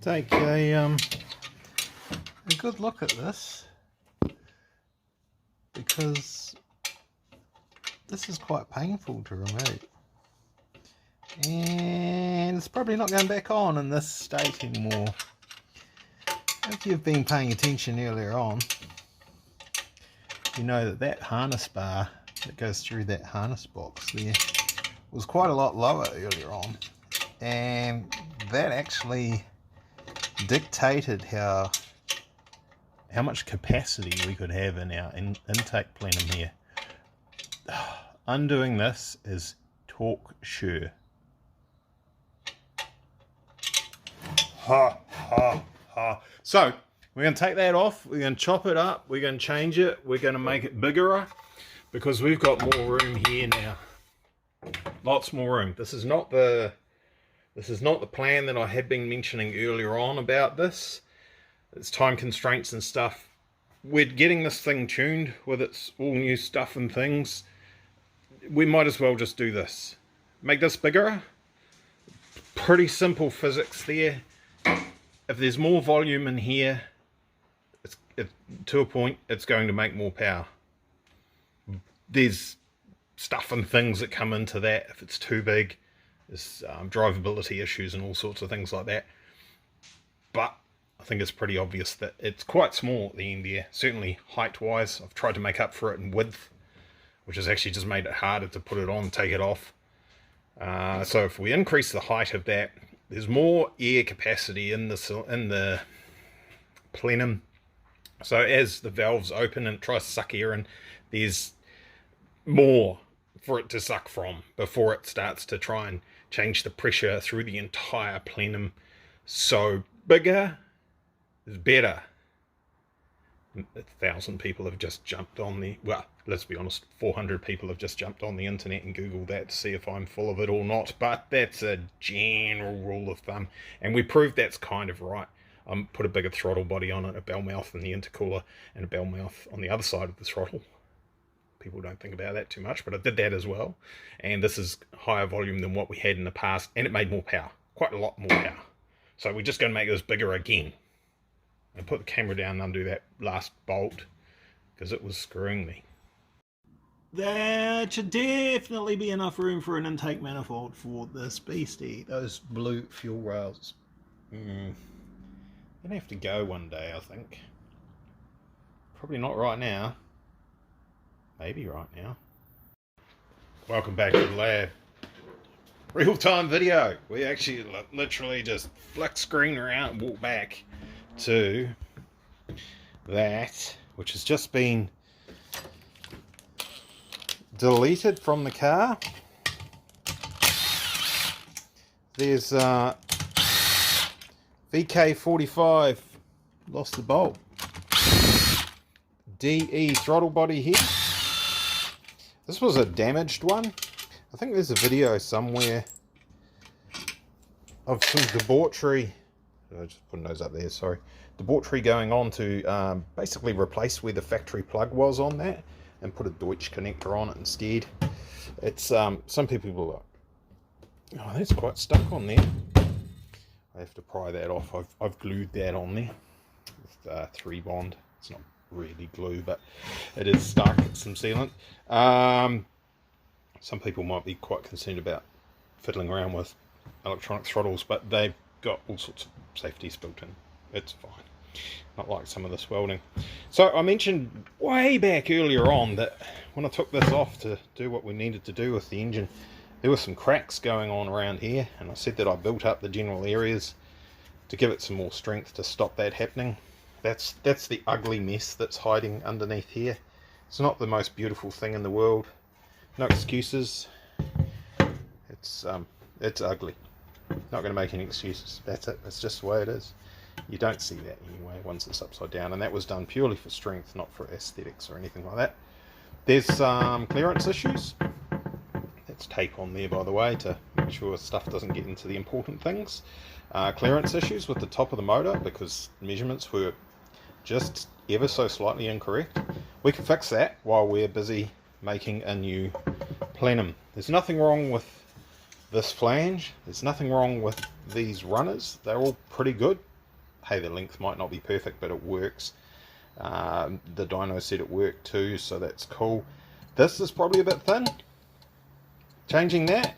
take a good look at this, because this is quite painful to remove, and it's probably not going back on in this state anymore. If you've been paying attention earlier on, you know that that harness bar that goes through that harness box there was quite a lot lower earlier on, and that actually dictated how much capacity we could have in our intake plenum here. Undoing this is torque sure. Ha ha ha. So we're going to take that off, we're going to chop it up, we're going to change it, we're going to make it bigger, because we've got more room here now. Lots more room. This is not the plan that I had been mentioning earlier on about this. It's time constraints and stuff. We're getting this thing tuned with its all new stuff and things. We might as well just do this. Make this bigger. Pretty simple physics there. If there's more volume in here, to a point, it's going to make more power. There's stuff and things that come into that if it's too big. There's drivability issues and all sorts of things like that. But I think it's pretty obvious that it's quite small at the end there. Certainly height-wise, I've tried to make up for it in width, which has actually just made it harder to put it on and take it off. So if we increase the height of that, there's more air capacity in the plenum. So as the valves open and it tries to suck air in, there's more for it to suck from before it starts to try and change the pressure through the entire plenum. So bigger is better. 1,000 people have just jumped on the, well, let's be honest, 400 people have just jumped on the internet and googled that to see if I'm full of it or not, but that's a general rule of thumb, and we proved that's kind of right. Put a bigger throttle body on it, a bell mouth in the intercooler, and a bell mouth on the other side of the throttle. People don't think about that too much, but I did that as well, and this is higher volume than what we had in the past, and it made more power, quite a lot more power. So we're just going to make this bigger again. And put the camera down and undo that last bolt, because it was screwing me. There should definitely be enough room for an intake manifold for this beastie. Those blue fuel rails. Gonna have to go one day, I think. Probably not right now. Maybe right now. Welcome back to the lab. Real-time video. We actually literally just flick screen around and walk back to that, which has just been deleted from the car. There's VK45, lost the bolt. DE throttle body here. This was a damaged one. I think there's a video somewhere of some debauchery. I just put those up there, sorry. Debauchery going on to basically replace where the factory plug was on that and put a Deutsch connector on it instead. It's some people are like, oh, that's quite stuck on there. I have to pry that off. I've glued that on there with 3-bond. It's not really glue, but it is stuck. It's some sealant. Some people might be quite concerned about fiddling around with electronic throttles, but they've got all sorts of safeties built in. It's fine. Not like some of this welding. So I mentioned way back earlier on that when I took this off to do what we needed to do with the engine, there were some cracks going on around here, and I said that I built up the general areas to give it some more strength to stop that happening. That's the ugly mess that's hiding underneath here. It's not the most beautiful thing in the world. No excuses. It's ugly. Not going to make any excuses. That's it. That's just the way it is. You don't see that anyway once it's upside down, and that was done purely for strength, not for aesthetics or anything like that. There's some clearance issues. That's tape on there, by the way, to make sure stuff doesn't get into the important things. Clearance issues with the top of the motor because measurements were just ever so slightly incorrect. We can fix that while we're busy making a new plenum. There's nothing wrong with this flange. There's nothing wrong with these runners. They're all pretty good. hey, the length might not be perfect, but it works. The dyno said it worked too, so that's cool. This is probably a bit thin. Changing that,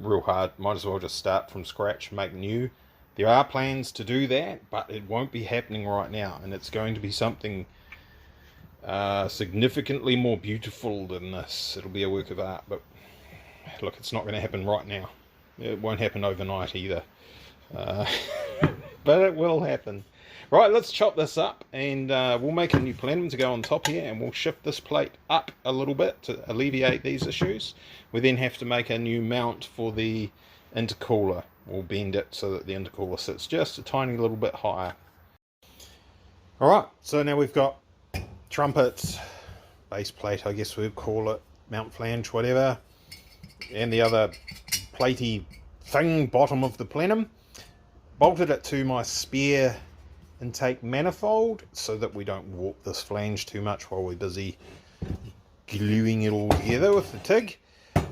real hard. Might as well just start from scratch, make new. There are plans to do that, but it won't be happening right now, and it's going to be something significantly more beautiful than this. It'll be a work of art, but look, it's not going to happen right now. It won't happen overnight either, but it will happen. Right, let's chop this up, and we'll make a new plenum to go on top here, and we'll shift this plate up a little bit to alleviate these issues. We then have to make a new mount for the intercooler. We'll bend it so that the intercooler sits just a tiny little bit higher. Alright, so now we've got trumpets, base plate I guess we'd call it, mount flange, whatever, and the other platey thing, bottom of the plenum. Bolted it to my spare intake manifold so that we don't warp this flange too much while we're busy gluing it all together with the TIG.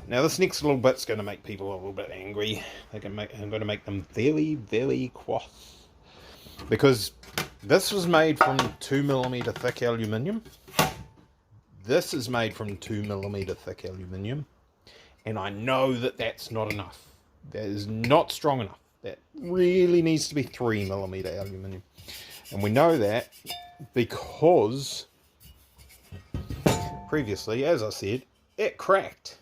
Now this next little bit's going to make people a little bit angry. I'm going to make them very, very cross, because this was made from 2mm thick aluminium. This is made from 2mm thick aluminium, and I know that that's not enough. That is not strong enough. That really needs to be 3mm aluminium. And we know that because previously, as I said, it cracked.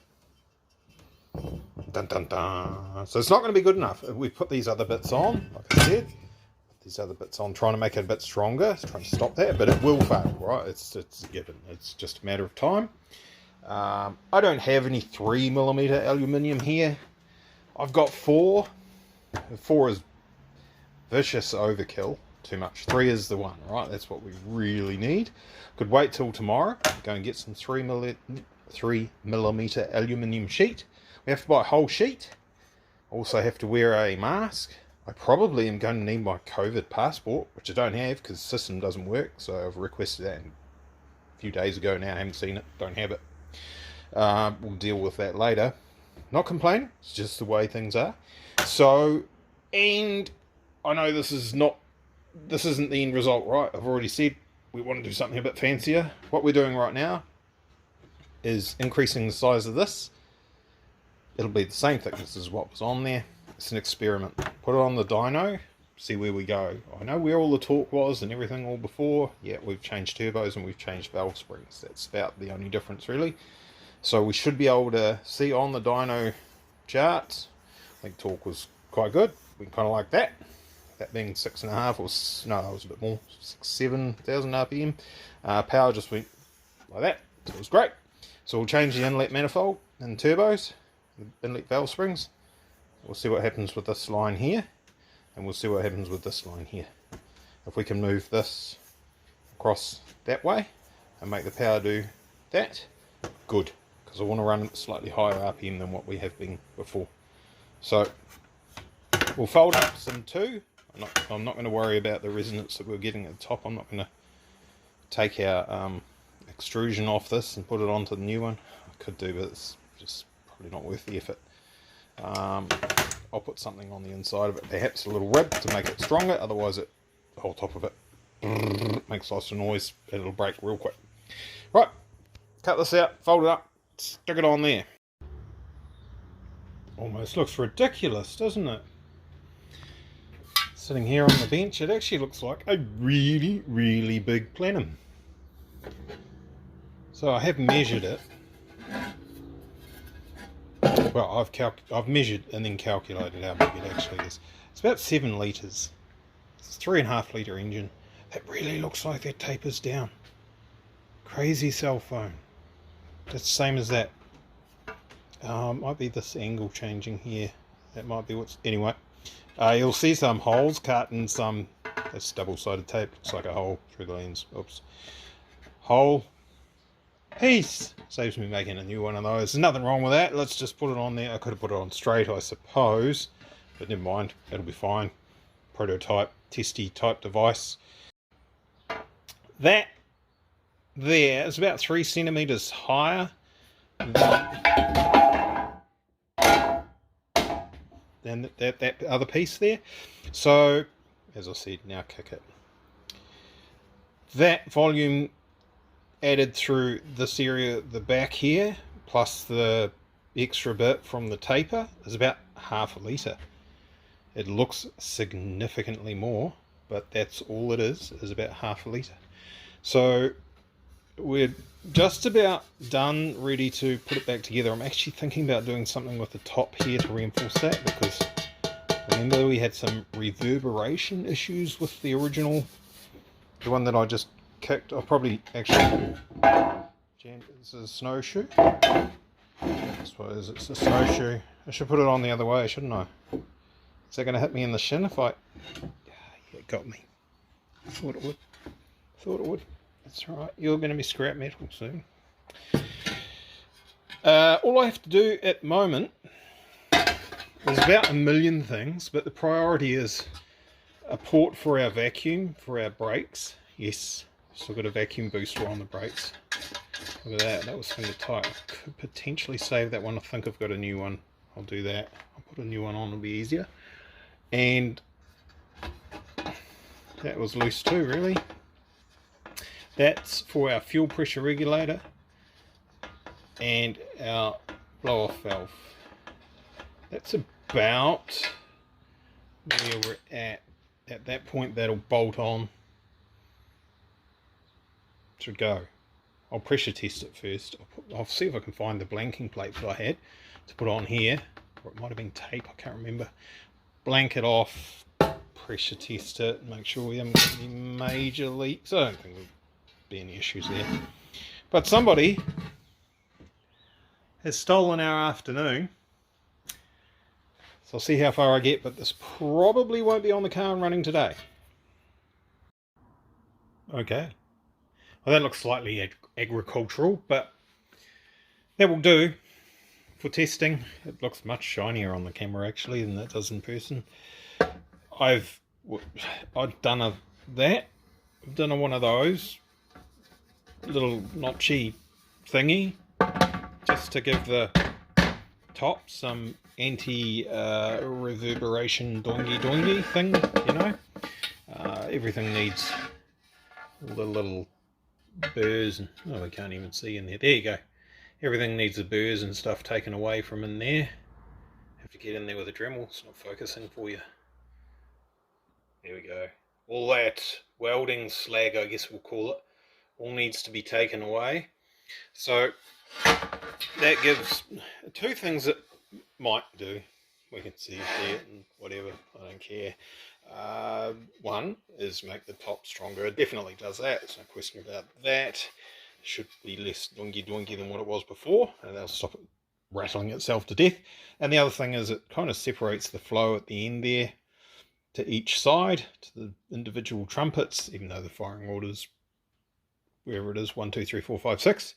Dun, dun, dun. So it's not going to be good enough. We put these other bits on, like I said, put these other bits on, trying to make it a bit stronger, trying to stop that, but it will fail, right? It's a given. It's just a matter of time. I don't have any 3mm aluminium here. I've got 4. 4 is vicious overkill. Too much. 3 is the one, right? That's what we really need. Could wait till tomorrow. Go and get some 3mm aluminium sheet. We have to buy a whole sheet. Also have to wear a mask. I probably am going to need my COVID passport, which I don't have because the system doesn't work. So I've requested that a few days ago now. I haven't seen it. Don't have it. We'll deal with that later. Not complaining. It's just the way things are. So, and I know this isn't the end result, right? I've already said we want to do something a bit fancier. What we're doing right now is increasing the size of this. It'll be the same thickness as what was on there. It's an experiment. Put it on the dyno, see where we go. I know where all the torque was and everything all before. Yeah, we've changed turbos and we've changed valve springs. That's about the only difference really. So we should be able to see on the dyno charts. I think torque was quite good. We can kind of like that. That being 6.5 or no, it was a bit more, 7,000 RPM. Power just went like that, so it was great. So we'll change the inlet manifold and turbos, the inlet valve springs. We'll see what happens with this line here, and we'll see what happens with this line here. If we can move this across that way and make the power do that, good, because I want to run it slightly higher RPM than what we have been before. So we'll fold up some too. I'm not going to worry about the resonance that we're getting at the top. I'm not going to take our extrusion off this and put it onto the new one. I could do, but it's just probably not worth the effort. I'll put something on the inside of it, perhaps a little rib to make it stronger. Otherwise, the whole top of it makes lots of noise and it'll break real quick. Right, cut this out, fold it up, stick it on there. Almost looks ridiculous, doesn't it? Sitting here on the bench, it actually looks like a really, really big plenum. So I have measured it. Well, I've measured and then calculated how big it actually is. It's about 7 litres. It's a 3.5 litre engine. That really looks like it tapers down. Crazy cell phone. That's the same as that. Might be this angle changing here. That might be what's... Anyway. You'll see some holes cut and some... That's double-sided tape. Looks like a hole through the lens. Oops. Hole. Piece. Saves me making a new one of those. There's nothing wrong with that. Let's just put it on there. I could have put it on straight, I suppose. But never mind. It'll be fine. Prototype, testy type device. That there is about 3 centimeters higher than that other piece there. So as I said, now kick it. That volume added through this area at the back here, plus the extra bit from the taper, is about half a litre. It looks significantly more, but that's all it is about half a litre. So we're just about done, ready to put it back together. I'm actually thinking about doing something with the top here to reinforce that, because remember we had some reverberation issues with the original, the one that I just kicked. I'll probably actually jam. This is a snowshoe. I suppose it's a snowshoe. I should put it on the other way, shouldn't I? Is that going to hit me in the shin if I... Yeah, it got me. Thought it would. Thought it would. That's right. You're going to be scrap metal soon. All I have to do at the moment is about a million things, but the priority is a port for our vacuum, for our brakes. Yes, still got a vacuum booster on the brakes. Look at that. That was finger tight. I could potentially save that one. I think I've got a new one. I'll do that. I'll put a new one on. It'll be easier. And that was loose too, really. That's for our fuel pressure regulator and our blow off valve. That's about where we're at. At that point, that'll bolt on to go. I'll pressure test it first. I'll see if I can find the blanking plate that I had to put on here, or it might have been tape, I can't remember. Blank it off, pressure test it, make sure we haven't got any major leaks. I don't think there'll be any issues there. But somebody has stolen our afternoon, so I'll see how far I get, but this probably won't be on the car and running today. Okay. Well, that looks slightly agricultural, but that will do for testing. It looks much shinier on the camera actually than that does in person. I've done one of those little notchy thingy just to give the top some anti-reverberation doingy thing, you know. Everything needs all the little burrs and, oh, we can't even see in there. There you go. Everything needs the burrs and stuff taken away from in there. Have to get in there with a Dremel. It's not focusing for you. There we go. All that welding slag, I guess we'll call it, all needs to be taken away. So that gives two things that might do. We can see it and whatever, I don't care. One is make the top stronger. It definitely does that, there's no question about that. It should be less doingy than what it was before, and that'll stop it rattling itself to death. And the other thing is it kind of separates the flow at the end there to each side, to the individual trumpets, even though the firing order's wherever it is, 1, 2, 3, 4, 5, 6.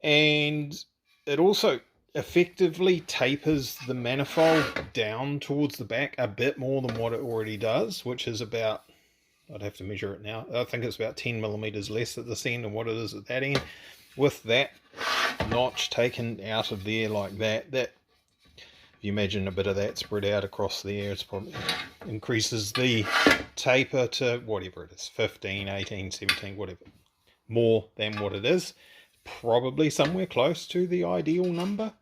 And it also effectively tapers the manifold down towards the back a bit more than what it already does, which is about, I'd have to measure it now, I think it's about 10 millimeters less at this end than what it is at that end. With that notch taken out of there like that, if you imagine a bit of that spread out across there, it's probably increases the taper to whatever it is, 15, 18, 17, whatever, more than what it is. Probably somewhere close to the ideal number,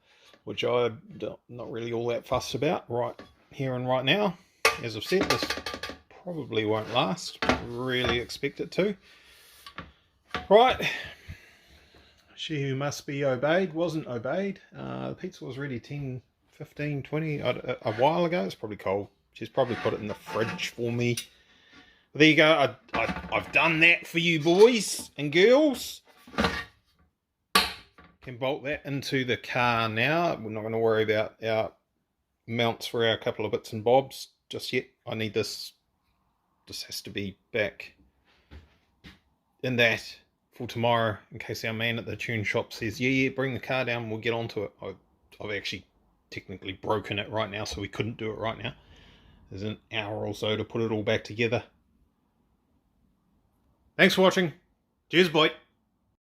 which I'm not really all that fussed about right here and right now. As I've said, this probably won't last. Really expect it to. Right. She who must be obeyed wasn't obeyed. The pizza was ready 10, 15, 20, a while ago. It's probably cold. She's probably put it in the fridge for me. But there you go. I've done that for you boys and girls. Can bolt that into the car now. We're not going to worry about our mounts for our couple of bits and bobs just yet. I need this. This has to be back in that for tomorrow in case our man at the tune shop says, yeah, bring the car down, we'll get onto it. I've actually technically broken it right now, so we couldn't do it right now. There's an hour or so to put it all back together. Thanks for watching. Cheers, boy.